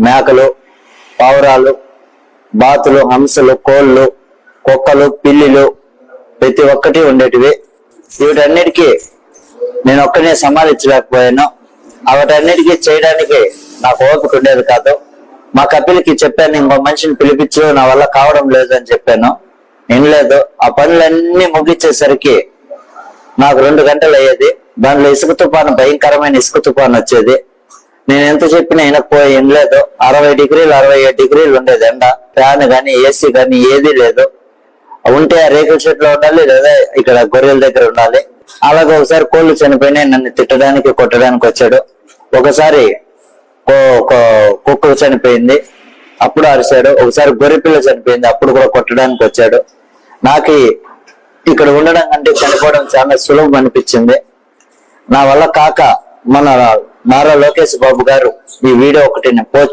మేకలు, పావురాలు, బాతులు, హంసలు, కోళ్ళు, కుక్కలు, పిల్లిలు ప్రతి ఒక్కటి ఉండేటివి. వీటన్నిటికీ నేను ఒక్కనే సమాలించలేకపోయాను. వాటన్నిటికీ చేయడానికి నాకు ఓపిక ఉండేది కాదు. మా కపిల్కి చెప్పాను, ఇంకో మనిషిని పిలిపించు, నా వల్ల కావడం లేదు అని చెప్పాను. వినలేదు. ఆ పనులన్నీ ముగించేసరికి నాకు 2 గంటలు అయ్యేది. దాంట్లో ఇసుక తుఫాను, భయంకరమైన ఇసుక తుఫాను వచ్చేది. నేను ఎంత చెప్పినా వినకపోయి వినలేదు. 60 డిగ్రీలు 67 డిగ్రీలు ఉండేది ఎండ. ఫ్యాన్ గాని ఏసీ గాని ఏదీ లేదు. ఉంటే ఆ రేకుల చెట్లో ఉండాలి, లేదా ఇక్కడ గొర్రెల దగ్గర ఉండాలి. అలాగే ఒకసారి కోళ్లు చనిపోయినాయి, నన్ను తిట్టడానికి కొట్టడానికి వచ్చాడు. ఒకసారి కుక్క చనిపోయింది, అప్పుడు అరిశాడు. ఒకసారి గొర్రె పిల్ల చనిపోయింది, అప్పుడు కూడా కొట్టడానికి వచ్చాడు. నాకు ఇక్కడ ఉండడం కంటే చనిపోవడం చాలా సులభం అనిపించింది. నా వల్ల కాక మన నారా లోకేష్ బాబు గారు ఈ వీడియో ఒకటి పోస్ట్